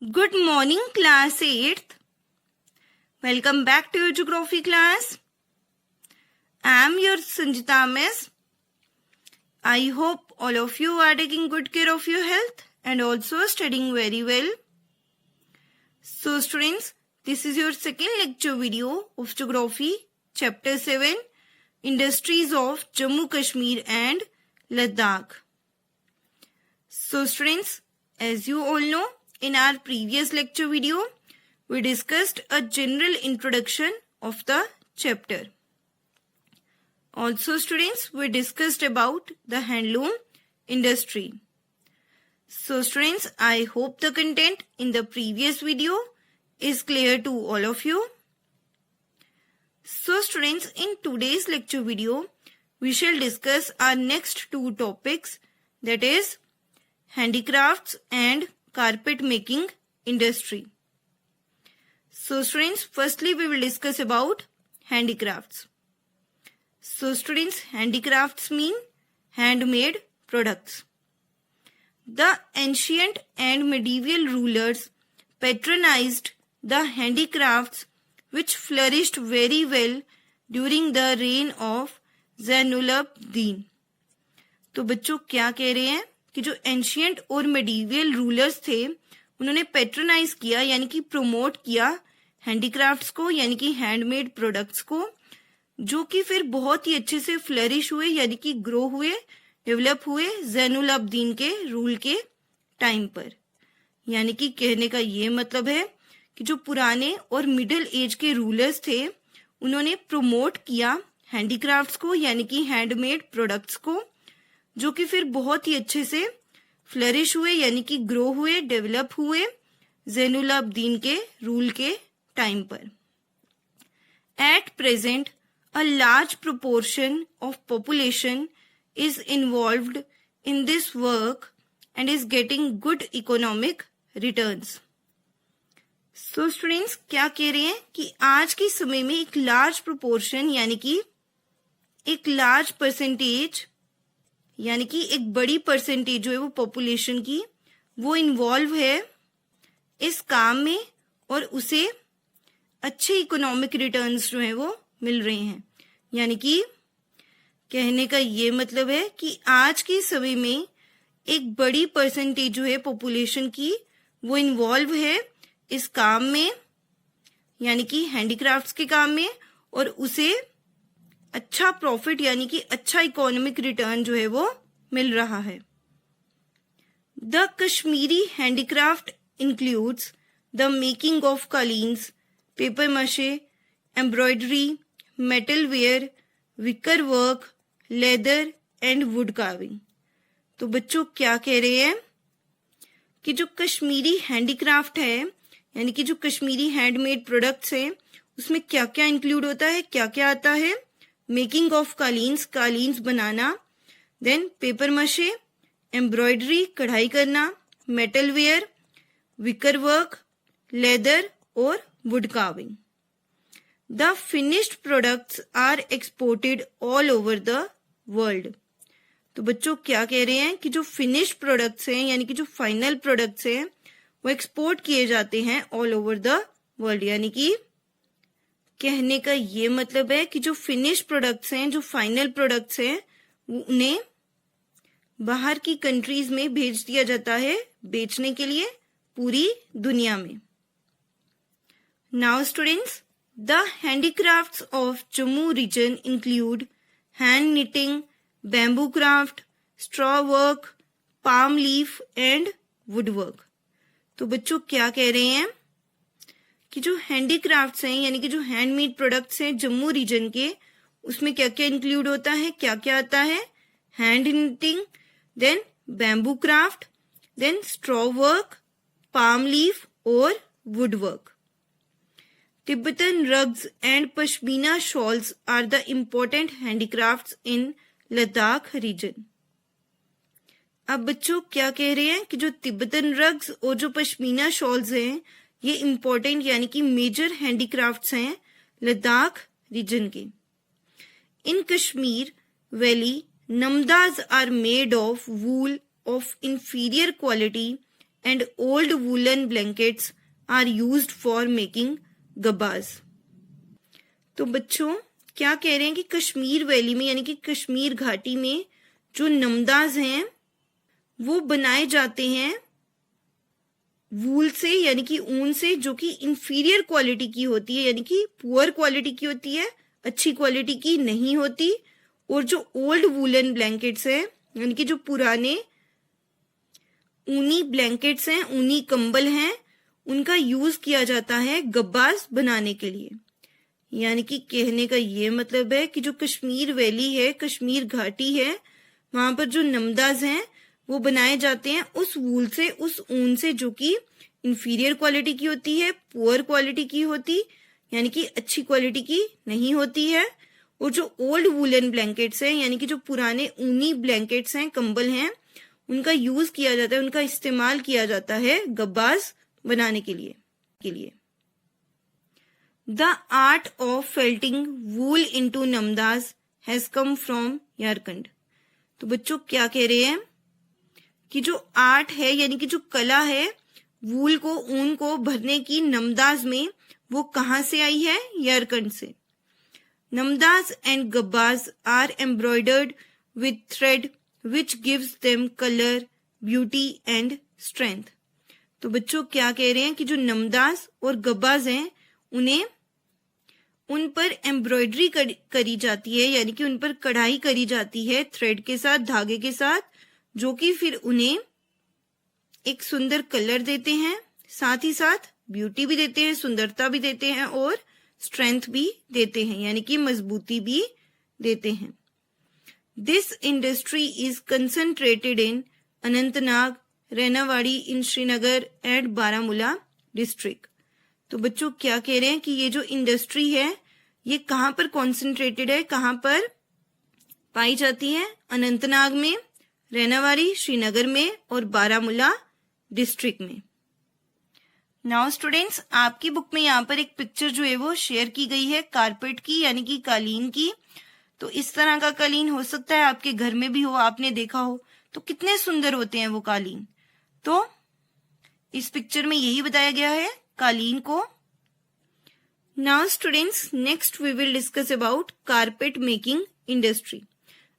Good morning, class 8th. Welcome back to your geography class. I am your Sanjita Miss. I hope all of you are taking good care of your health and also studying very well. So students, this is your second lecture video of Geography, Chapter 7, Industries of Jammu Kashmir and Ladakh. So students, as you all know, in our previous lecture video, we discussed a general introduction of the chapter. Also students, we discussed about the handloom industry. So students, I hope the content in the previous video is clear to all of you. So students, in today's lecture video, we shall discuss our next two topics, that is handicrafts and carpet making industry. So students, firstly we will discuss about handicrafts. So students, handicrafts mean handmade products. The ancient and medieval rulers patronized the handicrafts which flourished very well during the reign of ज़ैनुलब्दीन. तो बच्चों क्या कह रहे हैं कि जो ancient और medieval rulers थे उन्होंने पेट्रोनाइज किया यानी कि प्रमोट किया हैंडीक्राफ्ट्स को यानी कि हैंडमेड प्रोडक्ट्स को, जो कि फिर बहुत ही अच्छे से फ्लरिश हुए यानी कि ग्रो हुए, डेवलप हुए ज़ैनुलब्दीन के रूल के टाइम पर. यानी कि कहने का ये मतलब है कि जो पुराने और मिडिल एज के रूलर्स थे उन्होंने प्रमोट किया हैंडीक्राफ्ट्स को यानी कि हैंडमेड प्रोडक्ट्स को, जो कि फिर बहुत ही अच्छे से फ्लरिश हुए यानी कि ग्रो हुए, डेवलप हुए ज़ैनुलब्दीन के रूल के टाइम पर. At present a large proportion of population is involved in this work and is getting good economic returns. So students, क्या कह रहे हैं कि आज के समय में एक लार्ज प्रोपोर्शन यानी कि एक लार्ज परसेंटेज यानी कि एक बड़ी परसेंटेज जो है वो पॉपुलेशन की वो इन्वॉल्व है इस काम में और उसे अच्छे इकोनॉमिक रिटर्न्स जो है वो मिल रहे हैं. यानी कि कहने का ये मतलब है कि आज के समय में एक बड़ी परसेंटेज जो है पॉपुलेशन की वो इन्वॉल्व है इस काम में यानी कि हैंडीक्राफ्ट्स के काम में, और उसे अच्छा प्रॉफिट यानी कि अच्छा इकोनॉमिक रिटर्न जो है वो मिल रहा है. The Kashmiri handicraft includes the making of कालीन्स, paper mache, embroidery, metal ware, wicker work, leather and wood carving. तो बच्चों क्या कह रहे हैं कि जो कश्मीरी हैंडीक्राफ्ट है यानी कि जो कश्मीरी हैंडमेड प्रोडक्ट्स हैं उसमें क्या क्या इंक्लूड होता है, क्या क्या आता है. मेकिंग ऑफ कालीन्स, कालीन्स बनाना, देन पेपर मशे, एम्ब्रॉयडरी कढ़ाई करना, metal ware, wicker work, leather और wood carving. The finished products are exported all over the world. तो बच्चों क्या कह रहे हैं कि जो फिनिश्ड प्रोडक्ट्स हैं यानी कि जो फाइनल प्रोडक्ट्स हैं वो एक्सपोर्ट किए जाते हैं ऑल ओवर द वर्ल्ड. यानी कि कहने का ये मतलब है कि जो फिनिश प्रोडक्ट्स हैं, जो फाइनल प्रोडक्ट्स हैं, उन्हें बाहर की कंट्रीज में भेज दिया जाता है बेचने के लिए पूरी दुनिया में. Now students, the handicrafts of Jammu region include hand knitting, bamboo craft, straw work, palm leaf and wood work. तो बच्चों क्या कह रहे हैं कि जो हैंडीक्राफ्ट्स हैं यानी कि जो हैंडमेड प्रोडक्ट्स हैं जम्मू रीजन के, उसमें क्या क्या इंक्लूड होता है, क्या क्या आता है. Hand knitting, then bamboo craft, then straw work, palm leaf और wood work. Tibetan rugs and pashmina shawls are the important handicrafts in Ladakh region. अब बच्चों क्या कह रहे हैं कि जो तिब्बतन रग्स और जो पश्मीना शॉल्स हैं ये इम्पोर्टेंट यानी कि मेजर हैंडीक्राफ्ट्स हैं लद्दाख रीजन के. In Kashmir valley, namdas are made of wool of inferior quality and old woolen blankets are used for making गब्बास। तो बच्चों क्या कह रहे हैं कि कश्मीर वैली में यानी कि कश्मीर घाटी में जो नमदाज हैं वो बनाए जाते हैं वूल से यानी कि ऊन से, जो कि इंफीरियर क्वालिटी की होती है यानी कि पुअर क्वालिटी की होती है, अच्छी क्वालिटी की नहीं होती। और जो ओल्ड वूलन ब्लैंकेट्स हैं यानी कि जो पुराने ऊनी ब्लैंकेट्स हैं, ऊनी कंबल हैं, उनका यूज किया जाता है गब्बास बनाने के लिए। यानी कि कहने का ये मतलब है कि जो कश्मीर वैली है, कश्मीर घाटी है, वहां पर जो नमदाज हैं वो बनाए जाते हैं उस वूल से, उस ऊन से जो कि इंफीरियर क्वालिटी की होती है, पुअर क्वालिटी की होती यानी कि अच्छी क्वालिटी की नहीं होती है। और जो ओल्ड वूलन ब्लैंकेट्स हैं यानी कि जो पुराने ऊनी ब्लैंकेट्स हैं, कंबल हैं, उनका यूज किया जाता है, उनका इस्तेमाल किया जाता है गब्बास बनाने के लिए। The art of felting wool into namdas has come from Jharkhand. तो बच्चों क्या कह रहे हैं कि जो आर्ट है यानी कि जो कला है वूल को, ऊन को भरने की नमदाज में, वो कहां से आई है? झारखंड से। Namdas and gabbas are embroidered with thread which gives them colour, beauty and strength. तो बच्चों क्या कह रहे हैं कि जो नमदाज और गब्बास हैं उन्हें उन पर एम्ब्रॉयडरी करी जाती है यानी कि उन पर कढ़ाई करी जाती है थ्रेड के साथ, धागे के साथ, जो कि फिर उन्हें एक सुंदर कलर देते हैं, साथ ही साथ ब्यूटी भी देते हैं, सुंदरता भी देते हैं और स्ट्रेंथ भी देते हैं यानी कि मजबूती भी देते हैं। This industry is concentrated in Anantnag, Rainawari in Srinagar and Baramulla district. तो बच्चों क्या कह रहे हैं कि ये जो इंडस्ट्री है ये कहाँ पर कॉन्सेंट्रेटेड है, कहाँ पर पाई जाती है? अनंतनाग में, रैनावाड़ी श्रीनगर में और बारामूला डिस्ट्रिक्ट में। नाउ स्टूडेंट्स, आपकी बुक में यहाँ पर एक पिक्चर जो है वो शेयर की गई है कारपेट की यानी कि कालीन की। तो इस तरह का कालीन हो सकता है आपके घर में भी हो, आपने देखा हो। तो कितने सुंदर होते हैं वो कालीन। तो इस पिक्चर में यही बताया गया है कालीन को। Now students, next we will discuss about carpet making industry.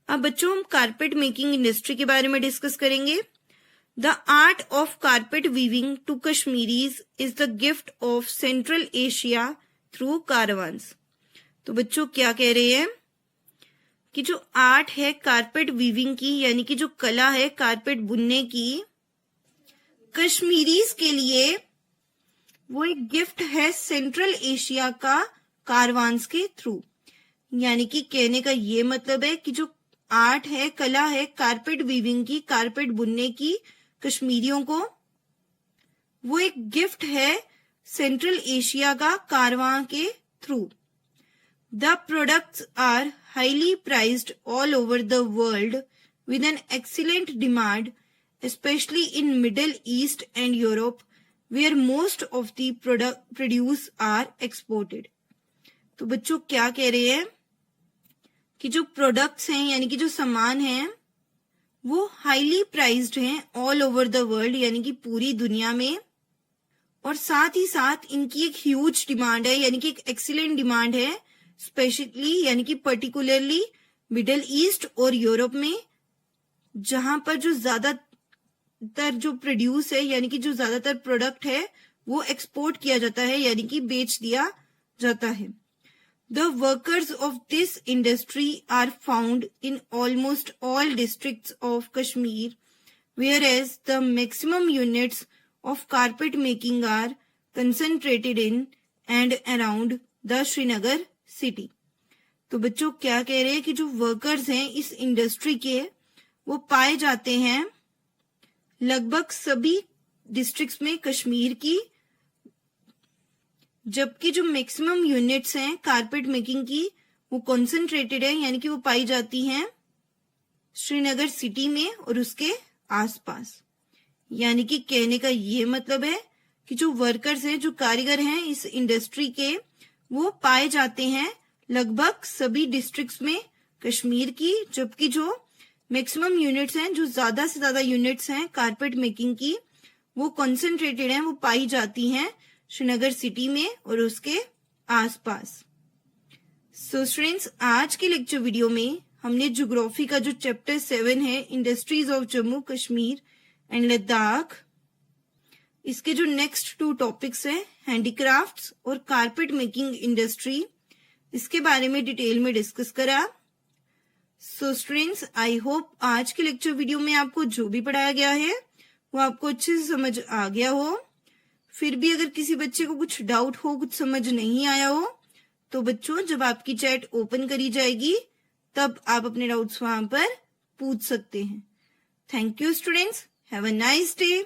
अब बच्चों हम कारपेट मेकिंग इंडस्ट्री के बारे में डिस्कस करेंगे। The art of carpet weaving to Kashmiris is the gift of central Asia through caravans. तो बच्चों क्या कह रहे हैं कि जो आर्ट है कारपेट वीविंग की यानी कि जो कला है कारपेट बुनने की, कश्मीरीज के लिए वो एक गिफ्ट है सेंट्रल एशिया का कारवान्स के थ्रू। यानी कि कहने का ये मतलब है कि जो आर्ट है, कला है कारपेट वीविंग की, कारपेट बुनने की कश्मीरियों को, वो एक गिफ्ट है सेंट्रल एशिया का कारवां के through. The products are highly prized all over the world with an excellent demand, especially in Middle East and Europe, where most of the produce are exported. तो बच्चों क्या कह रहे हैं कि जो प्रोडक्ट्स हैं यानी कि जो सामान हैं वो हाईली प्राइज्ड हैं ऑल ओवर द वर्ल्ड यानी कि पूरी दुनिया में, और साथ ही साथ इनकी एक ह्यूज डिमांड है यानी कि एक एक्सीलेंट डिमांड है, स्पेशली यानी कि पर्टिकुलरली मिडल ईस्ट और यूरोप में, जहां पर जो ज्यादातर जो प्रोड्यूस है यानी कि जो ज्यादातर प्रोडक्ट है वो एक्सपोर्ट किया जाता है यानी कि बेच दिया जाता है। The workers of this industry are found in almost all districts of Kashmir, whereas the maximum units of carpet making are concentrated in and around the Srinagar city. तो बच्चों क्या कह रहे हैं कि जो वर्कर्स हैं इस इंडस्ट्री के वो पाए जाते हैं लगभग सभी डिस्ट्रिक्ट्स में कश्मीर की, जबकि जो मैक्सिमम यूनिट्स हैं कारपेट मेकिंग की वो कॉन्सेंट्रेटेड है यानी कि वो पाई जाती हैं श्रीनगर सिटी में और उसके आसपास। यानी कि कहने का ये मतलब है कि जो वर्कर्स हैं, जो कारीगर हैं इस इंडस्ट्री के, वो पाए जाते हैं लगभग सभी डिस्ट्रिक्ट्स में कश्मीर की, जबकि जो मैक्सिमम यूनिट्स हैं, जो ज्यादा से ज्यादा यूनिट्स हैं कारपेट मेकिंग की, वो कॉन्सेंट्रेटेड हैं, वो पाई जाती हैं श्रीनगर सिटी में और उसके आसपास। सो स्टूडेंट्स, आज के लेक्चर वीडियो में हमने ज्योग्राफी का जो चैप्टर 7 है, industries of Jammu Kashmir and Ladakh, इसके जो नेक्स्ट 2 टॉपिक्स हैं, हैंडीक्राफ्ट्स और कारपेट मेकिंग इंडस्ट्री, इसके बारे में डिटेल में डिस्कस करा। सो स्टूडेंट्स, आई होप आज के लेक्चर वीडियो में आपको जो भी पढ़ाया गया है वो आपको अच्छे से समझ आ गया हो। फिर भी अगर किसी बच्चे को कुछ डाउट हो, कुछ समझ नहीं आया हो, तो बच्चों जब आपकी चैट ओपन करी जाएगी तब आप अपने डाउट्स वहां पर पूछ सकते हैं। Thank you students, have a nice day.